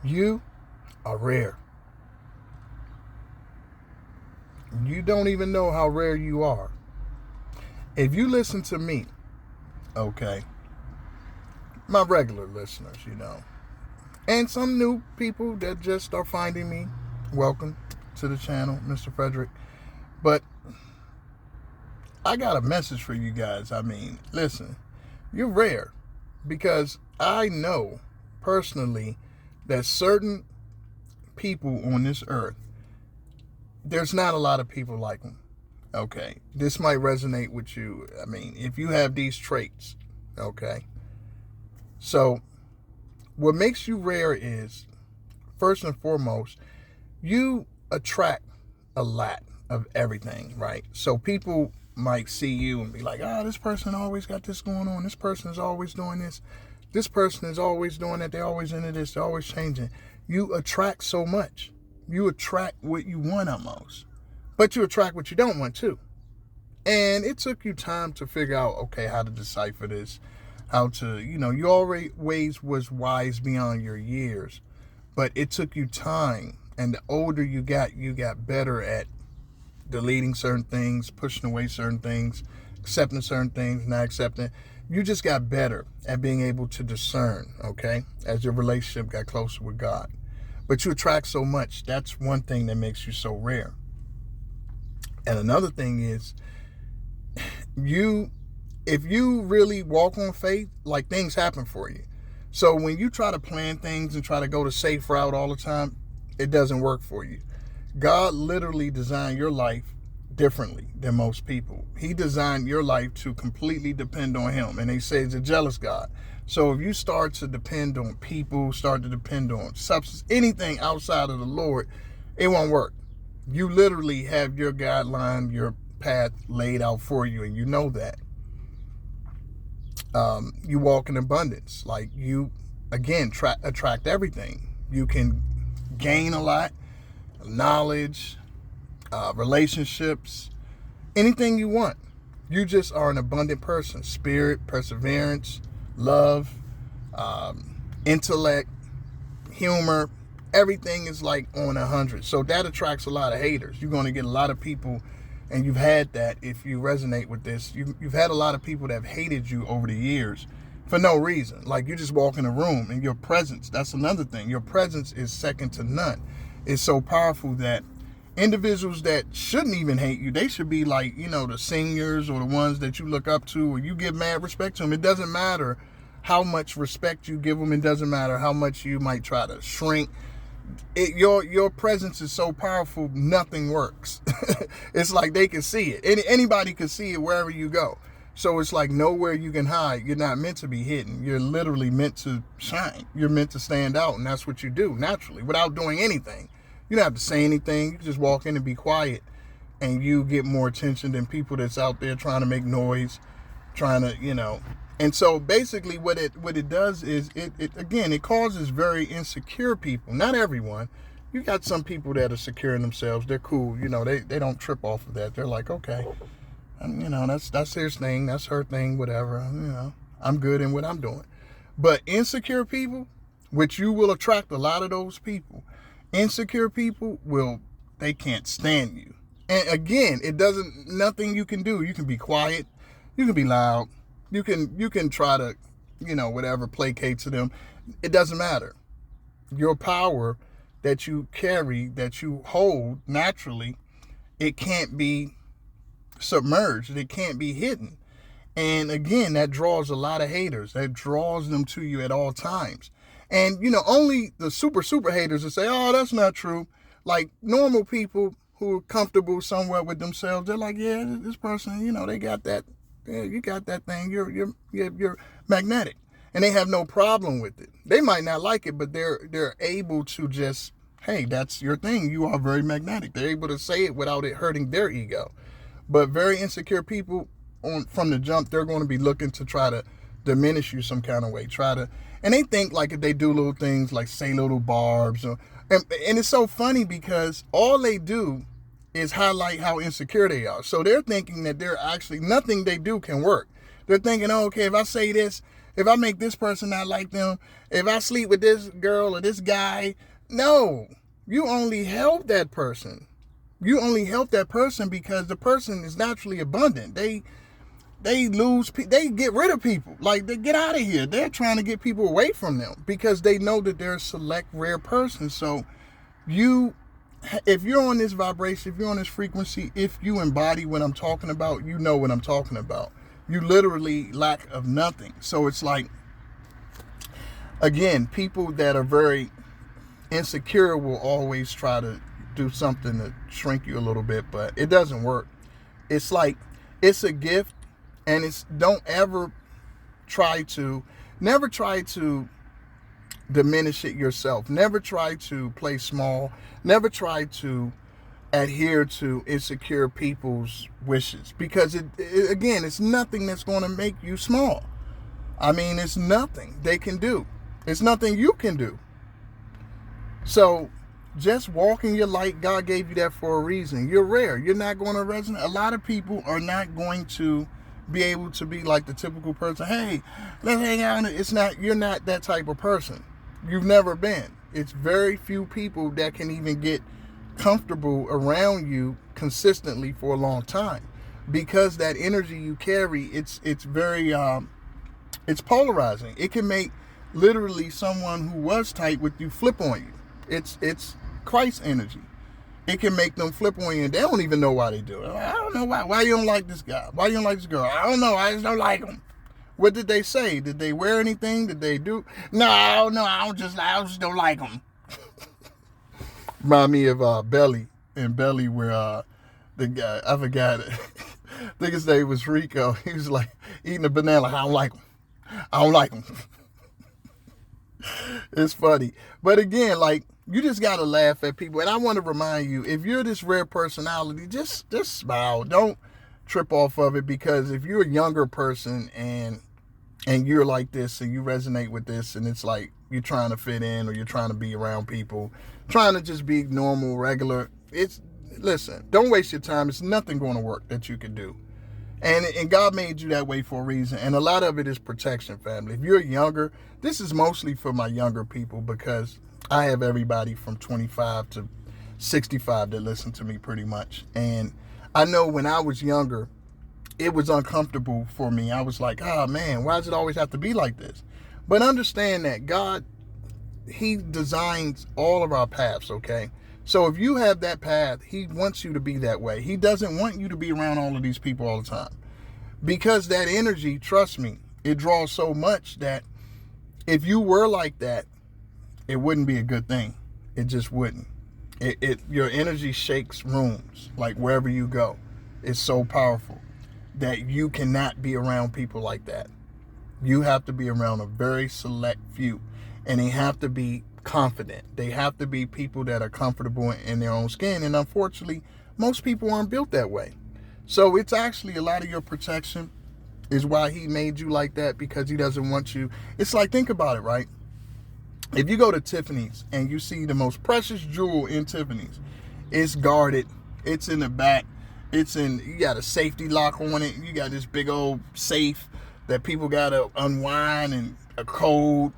You are rare. You don't even know how rare you are. If you listen to me, okay, my regular listeners, and some new people that just are finding me, welcome to the channel, Mr. Frederick. But I got a message for you guys. Listen, you're rare because I know personally that certain people on this earth, there's not a lot of people like them. Okay, this might resonate with you. If you have these traits, okay. So, what makes you rare is, first and foremost, you attract a lot of everything, right? So people might see you and be like, this person always got this going on. This person is always doing this. This person is always doing that. They're always into this. They're always changing. You attract so much. You attract what you want almost. But you attract what you don't want too. And it took you time to figure out, okay, how to decipher this. How to, you always was wise beyond your years. But it took you time. And the older you got better at deleting certain things, pushing away certain things, accepting certain things, not accepting. You just got better at being able to discern, okay, as your relationship got closer with God. But you attract so much. That's one thing that makes you so rare. And another thing is, if you really walk on faith, like, things happen for you. So when you try to plan things and try to go the safe route all the time, it doesn't work for you. God literally designed your life differently than most people. He designed your life to completely depend on him. And they say he's a jealous God. So if you start to depend on people, start to depend on substance, anything outside of the Lord, it won't work. You literally have your guideline, your path laid out for you, and you know that. You walk in abundance. Like, you, again, attract everything. You can gain a lot. Knowledge, relationships, anything you want. You just are an abundant person. Spirit, perseverance, love, intellect, humor, everything is like on 100. So that attracts a lot of haters. You're going to get a lot of people, and you've had that. If you resonate with this, you've had a lot of people that have hated you over the years for no reason. Like, you just walk in a room and your presence, that's another thing. Your presence is second to none. It's so powerful that individuals that shouldn't even hate you, they should be like, the seniors or the ones that you look up to, or you give mad respect to them. It doesn't matter how much respect you give them. It doesn't matter how much you might try to shrink. Your presence is so powerful, nothing works. It's like they can see it. Anybody can see it wherever you go. So it's like nowhere you can hide. You're not meant to be hidden. You're literally meant to shine. You're meant to stand out, and that's what you do naturally without doing anything. You don't have to say anything. You can just walk in and be quiet, and you get more attention than people that's out there trying to make noise, trying to, And so basically what it does is it causes very insecure people. Not everyone. You got some people that are secure in themselves. They're cool. They don't trip off of that. They're like, okay, that's his thing, that's her thing, whatever. I'm good in what I'm doing. But insecure people, which you will attract a lot of those people. Insecure people they can't stand you. And again, nothing you can do. You can be quiet, you can be loud, you can try to, whatever, placate to them. It doesn't matter. Your power that you carry, that you hold naturally, it can't be submerged. It can't be hidden. And again, that draws a lot of haters. That draws them to you at all times. And, only the super haters will say, oh, that's not true. Like, normal people who are comfortable somewhere with themselves, they're like, yeah, this person, they got that. Yeah, you got that thing. You're magnetic. And they have no problem with it. They might not like it, but they're able to just, hey, that's your thing. You are very magnetic. They're able to say it without it hurting their ego. But very insecure people, from the jump, they're going to be looking to try to diminish you some kind of way. And they think, like, if they do little things like say little barbs, and it's so funny because all they do is highlight how insecure they are. So they're thinking that they're actually, nothing they do can work. They're thinking, oh, okay, if I say this, If I make this person not like them, if I sleep with this girl or this guy, no. You only help that person. You only help that person because the person is naturally abundant. They get rid of people. Like, they get out of here. They're trying to get people away from them because they know that they're a select, rare person. So if you're on this vibration, if you're on this frequency, if you embody what I'm talking about, you know what I'm talking about. You literally lack of nothing. So it's like, again, people that are very insecure will always try to do something to shrink you a little bit, but it doesn't work. It's like, it's a gift, and never try to diminish it yourself. Never try to play small. Never try to adhere to insecure people's wishes, because again, it's nothing that's going to make you small. I mean, it's nothing they can do. It's nothing you can do. So just walk in your light. God gave you that for a reason. You're rare. You're not going to resonate. A lot of people are not going to be able to be like the typical person. Hey, let's hang out. You're not that type of person. You've never been. It's very few people that can even get comfortable around you consistently for a long time, because that energy you carry, it's very it's polarizing. It can make literally someone who was tight with you flip on you. It's Christ energy. It can make them flip on you, and they don't even know why they do it. I don't know why you don't like this guy. Why you don't like this girl? I don't know. I just don't like them. What did they say? Did they wear anything? Did they do? No, I just don't like them. Remind me of Belly, and Belly, where the guy, I forgot it. I think his name was Rico. He was like eating a banana. I don't like them. I don't like them. It's funny. But again, like, you just got to laugh at people. And I want to remind you, if you're this rare personality, just smile. Don't trip off of it, because if you're a younger person and you're like this and you resonate with this, and it's like you're trying to fit in, or you're trying to be around people, trying to just be normal, regular, listen, don't waste your time. It's nothing going to work that you can do. And God made you that way for a reason. And a lot of it is protection, family. If you're younger, this is mostly for my younger people, because I have everybody from 25 to 65 that listen to me pretty much. And I know when I was younger, it was uncomfortable for me. I was like, oh man, why does it always have to be like this? But understand that God, He designs all of our paths, okay? So if you have that path, He wants you to be that way. He doesn't want you to be around all of these people all the time. Because that energy, trust me, it draws so much that if you were like that, it wouldn't be a good thing. It just wouldn't. Your energy shakes rooms, like wherever you go. It's so powerful that you cannot be around people like that. You have to be around a very select few, and they have to be confident. They have to be people that are comfortable in their own skin. And unfortunately, most people aren't built that way. So it's actually a lot of your protection is why He made you like that, because He doesn't want you. It's like, think about it, right? If you go to Tiffany's and you see the most precious jewel in Tiffany's, it's guarded. It's in the back. You got a safety lock on it. You got this big old safe that people got to unwind, and a code.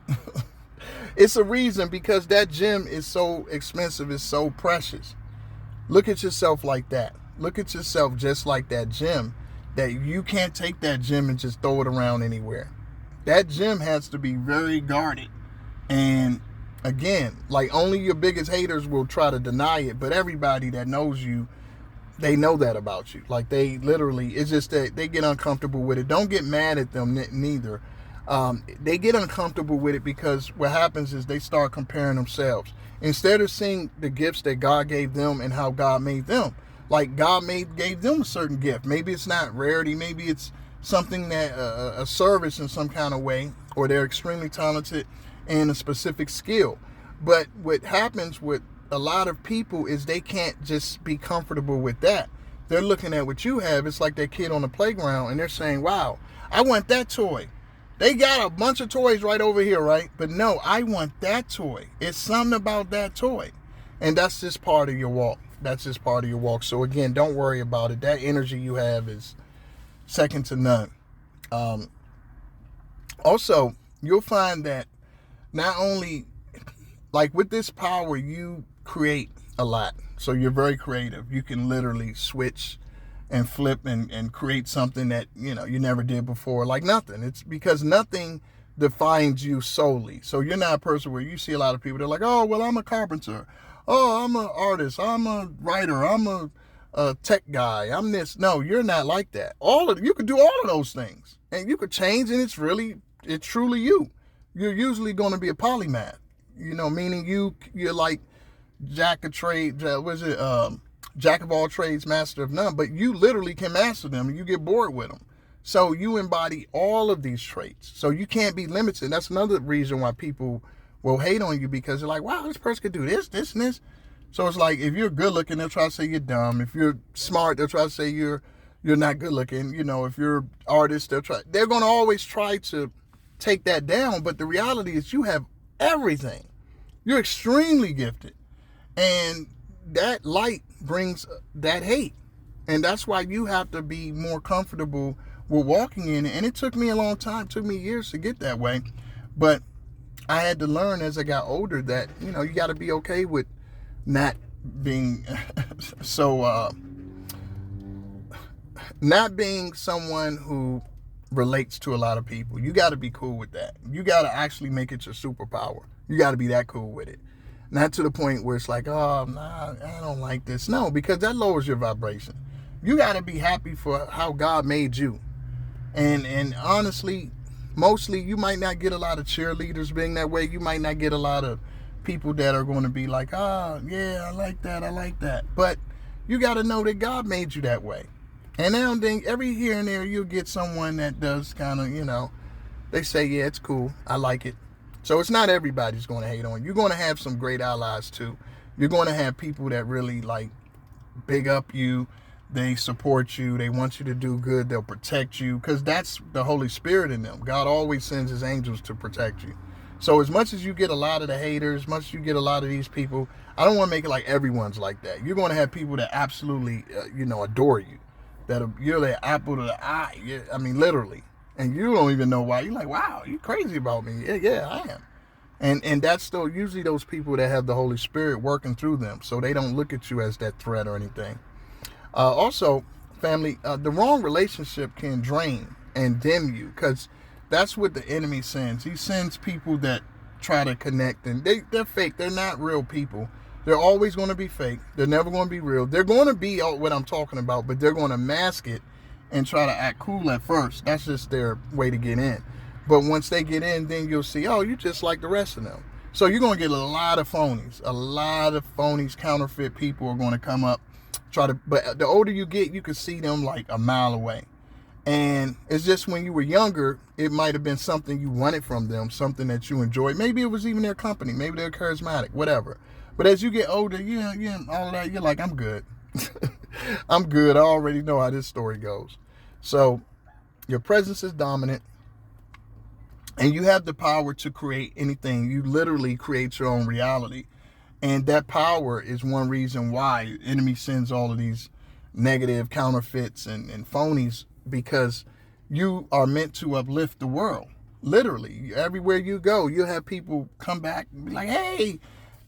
It's a reason, because that gem is so expensive. It's so precious. Look at yourself like that. Look at yourself just like that gem, that you can't take that gem and just throw it around anywhere. That gem has to be very guarded. And again, like, only your biggest haters will try to deny it, but everybody that knows you, they know that about you. Like, they literally, it's just that they get uncomfortable with it. Don't get mad at them neither. They get uncomfortable with it because what happens is they start comparing themselves. Instead of seeing the gifts that God gave them and how God made them. Like, God gave them a certain gift. Maybe it's not rarity. Maybe it's something that, a service in some kind of way, or they're extremely talented in a specific skill. But what happens with a lot of people is they can't just be comfortable with that. They're looking at what you have. It's like that kid on the playground, and they're saying, wow, I want that toy. They got a bunch of toys right over here, right? But no, I want that toy. It's something about that toy. And that's just part of your walk. That's just part of your walk. So again, don't worry about it. That energy you have is second to none. Also, you'll find that not only, like with this power, you create a lot. So you're very creative. You can literally switch and flip and create something that, you never did before, like nothing. It's because nothing defines you solely. So you're not a person where you see a lot of people, they're like, oh, well, I'm a carpenter. Oh, I'm an artist. I'm a writer. I'm a tech guy. I'm this. No, you're not like that. You could do all of those things and you could change, and it's truly you. You're usually going to be a polymath, meaning you're like jack of all trades, master of none, but you literally can master them and you get bored with them. So you embody all of these traits. So you can't be limited. That's another reason why people will hate on you, because they're like, wow, this person could do this, this, and this. So it's like, if you're good looking, they'll try to say you're dumb. If you're smart, they'll try to say you're not good looking. If you're an artist, they're going to always try to take that down. But the reality is you have everything. You're extremely gifted. And that light brings that hate. And that's why you have to be more comfortable with walking in it. And it took me a long time. It took me years to get that way. But I had to learn as I got older that, you got to be okay with not being not being someone who relates to a lot of people. You got to be cool with that. You got to actually make it your superpower. You got to be that cool with it. Not to the point where it's like, oh, nah, I don't like this. No, because that lowers your vibration. You got to be happy for how God made you. And honestly, mostly you might not get a lot of cheerleaders being that way. You might not get a lot of people that are going to be like, yeah, I like that. But you got to know that God made you that way. And now and then, every here and there, you'll get someone that does kind of, they say, yeah, it's cool. I like it. So it's not everybody's going to hate on you. You're going to have some great allies too. You're going to have people that really like big up you. They support you. They want you to do good. They'll protect you, because that's the Holy Spirit in them. God always sends his angels to protect you. So as much as you get a lot of the haters, as much as you get a lot of these people, I don't want to make it like everyone's like that. You're going to have people that absolutely, adore you. That you're the apple of the eye. I mean, literally. And you don't even know why. You're like, wow, you crazy about me. Yeah, I am. And that's still usually those people that have the Holy Spirit working through them. So they don't look at you as that threat or anything. Also, family, the wrong relationship can drain and dim you, because that's what the enemy sends. He sends people that try to connect, and they're fake. They're not real people. They're always going to be fake. They're never going to be real. They're going to be what I'm talking about, but they're going to mask it and try to act cool at first. That's just their way to get in. But once they get in, then you'll see, oh, you're just like the rest of them. So you're going to get a lot of phonies. A lot of phonies, counterfeit people are going to come up. But the older you get, you can see them like a mile away. And it's just when you were younger, it might have been something you wanted from them, something that you enjoyed. Maybe it was even their company. Maybe they're charismatic, whatever. But as you get older, all that, you're like, I'm good. I'm good. I already know how this story goes. So your presence is dominant, and you have the power to create anything. You literally create your own reality. And that power is one reason why the enemy sends all of these negative counterfeits and phonies, because you are meant to uplift the world. Literally, everywhere you go, you'll have people come back and be like, hey,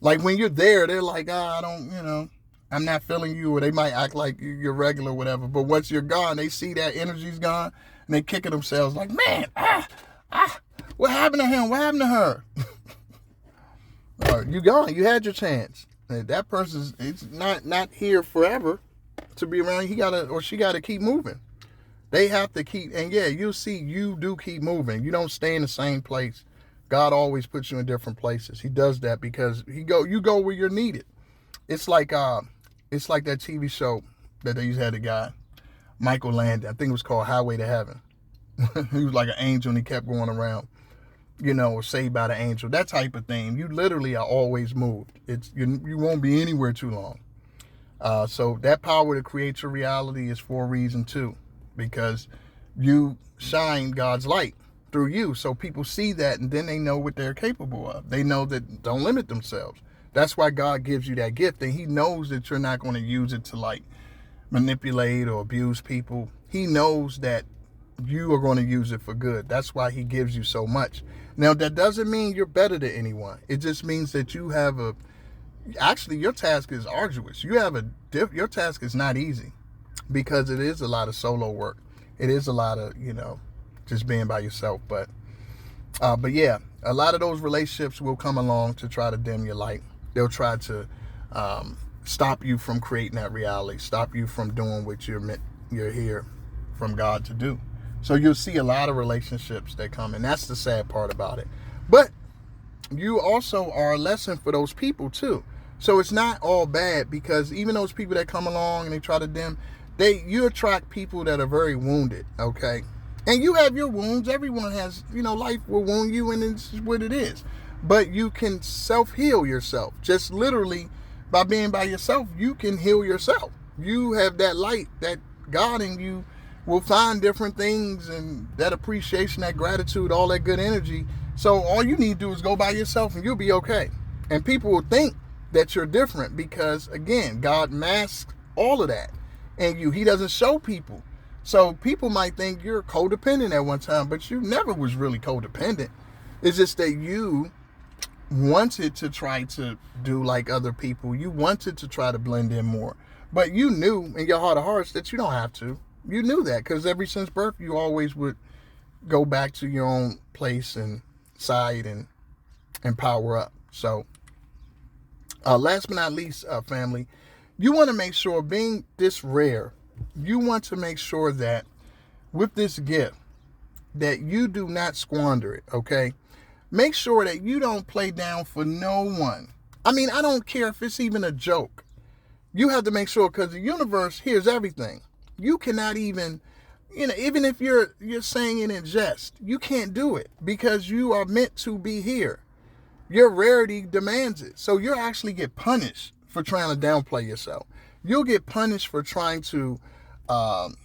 like when you're there, they're like, I'm not feeling you, or they might act like you're regular or whatever. But once you're gone, they see that energy's gone, and they kicking themselves like, man, what happened to him? What happened to her? You gone. You had your chance. That person's it's not here forever to be around. She gotta keep moving. They have to keep, and yeah, you'll see you do keep moving. You don't stay in the same place. God always puts you in different places. He does that because you go where you're needed. It's like that TV show that they used to have the guy, Michael Landon. I think it was called Highway to Heaven. He was like an angel and he kept going around, saved by the angel, that type of thing. You literally are always moved. You won't be anywhere too long. So that power to create your reality is for a reason too, because you shine God's light through you. So people see that, and then they know what they're capable of. They know that don't limit themselves. That's why God gives you that gift, and he knows that you're not going to use it to like manipulate or abuse people. He knows that you are going to use it for good. That's why he gives you so much. Now, that doesn't mean you're better than anyone. It just means that you have actually, your task is arduous. Your task is not easy because it is a lot of solo work. It is a lot of, just being by yourself. But yeah, a lot of those relationships will come along to try to dim your light. They'll try to stop you from creating that reality, stop you from doing what you're here from God to do. So you'll see a lot of relationships that come, and that's the sad part about it. But you also are a lesson for those people too. So it's not all bad, because even those people that come along and they try to dim, you attract people that are very wounded, okay? And you have your wounds. Everyone has, life will wound you, and it's what it is. But you can self-heal yourself. Just literally by being by yourself, you can heal yourself. You have that light, that God in you will find different things, and that appreciation, that gratitude, all that good energy. So all you need to do is go by yourself and you'll be okay. And people will think that you're different because, again, God masks all of that in you. He doesn't show people. So people might think you're codependent at one time, but you never was really codependent. It's just that you wanted to try to do like other people. You wanted to try to blend in more. But you knew in your heart of hearts that you don't have to. You knew that because ever since birth, you always would go back to your own place and side and power up. So last but not least, family, you want to make sure, being this rare, you want to make sure that with this gift that you do not squander it, okay? Make sure that you don't play down for no one. I mean, I don't care if it's even a joke. You have to make sure, because the universe hears everything. You cannot even, even if you're saying it in jest, you can't do it because you are meant to be here. Your rarity demands it. So you'll actually get punished for trying to downplay yourself. You'll get punished for trying to, in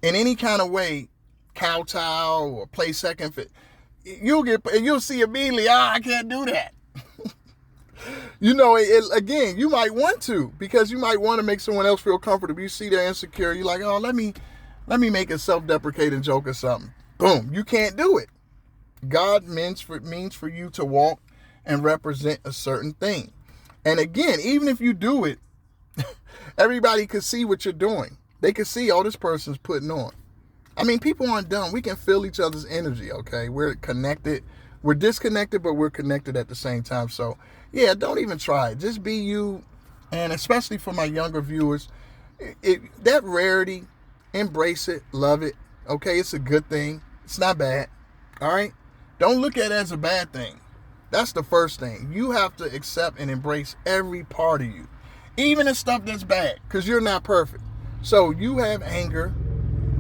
any kind of way, kowtow or play second fit. You'll see immediately, I can't do that. Again, you might want to, because you might want to make someone else feel comfortable. You see they're insecure. You're like, oh, let me make a self-deprecating joke or something. Boom. You can't do it. God means for you to walk and represent a certain thing. And again, even if you do it, everybody can see what you're doing. They can see, this person's putting on. I mean, people aren't dumb. We can feel each other's energy, okay? We're connected. We're disconnected, but we're connected at the same time. So, yeah, don't even try it. Just be you. And especially for my younger viewers, that rarity, embrace it, love it, okay? It's a good thing. It's not bad, all right? Don't look at it as a bad thing. That's the first thing. You have to accept and embrace every part of you, even the stuff that's bad, because you're not perfect. So you have anger.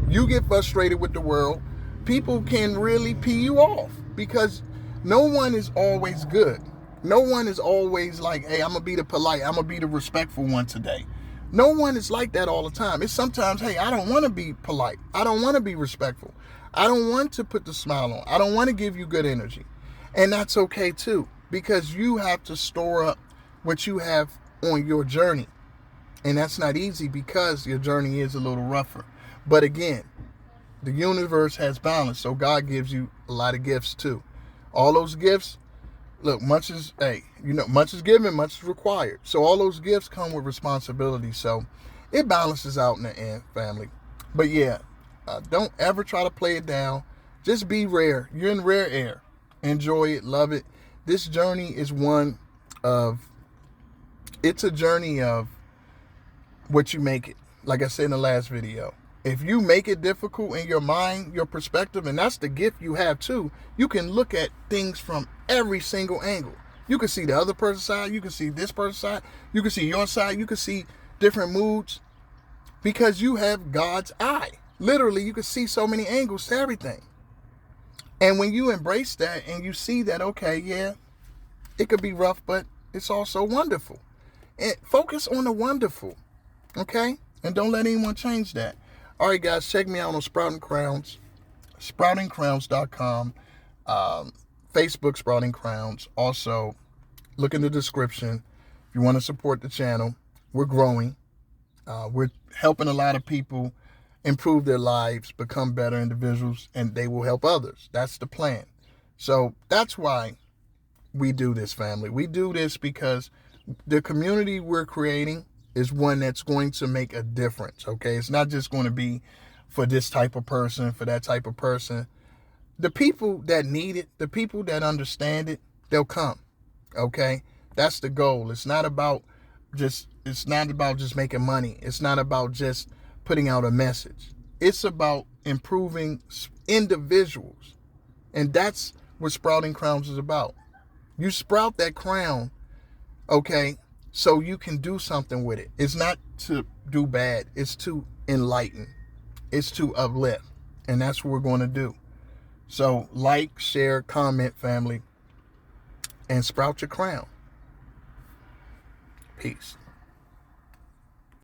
You get frustrated with the world. People can really pee you off because no one is always good. No one is always like, hey, I'm going to be the polite, I'm going to be the respectful one today. No one is like that all the time. It's sometimes, hey, I don't want to be polite. I don't want to be respectful. I don't want to put the smile on. I don't want to give you good energy. And that's okay too, because you have to store up what you have on your journey. And that's not easy because your journey is a little rougher. But again, the universe has balance. So God gives you a lot of gifts too. All those gifts, look, much is given, much is required. So all those gifts come with responsibility. So it balances out in the end, family. But yeah, don't ever try to play it down. Just be rare. You're in rare air. Enjoy it. Love it. This journey is it's a journey of what you make it. Like I said in the last video, if you make it difficult in your mind, your perspective, and that's the gift you have too, you can look at things from every single angle. You can see the other person's side. You can see this person's side. You can see your side. You can see different moods because you have God's eye. Literally, you can see so many angles to everything. And when you embrace that and you see that, okay, yeah, it could be rough, but it's also wonderful. And focus on the wonderful, okay? And don't let anyone change that. All right, guys, check me out on Sprouting Crowns, sproutingcrowns.com, Facebook Sprouting Crowns. Also, look in the description if you want to support the channel. We're growing. We're helping a lot of people improve their lives, become better individuals, and they will help others. That's the plan. So that's why we do this, family. We do this because the community we're creating is one that's going to make a difference, okay? It's not just going to be for this type of person, for that type of person. The people that need it, the people that understand it, they'll come, okay? That's the goal. It's not about just making money. It's not about just putting out a message. It's about improving individuals. And that's what Sprouting Crowns is about. You sprout that crown, okay, so you can do something with it. It's not to do bad. It's to enlighten. It's to uplift. And that's what we're going to do. So like, share, comment, family, and sprout your crown. Peace.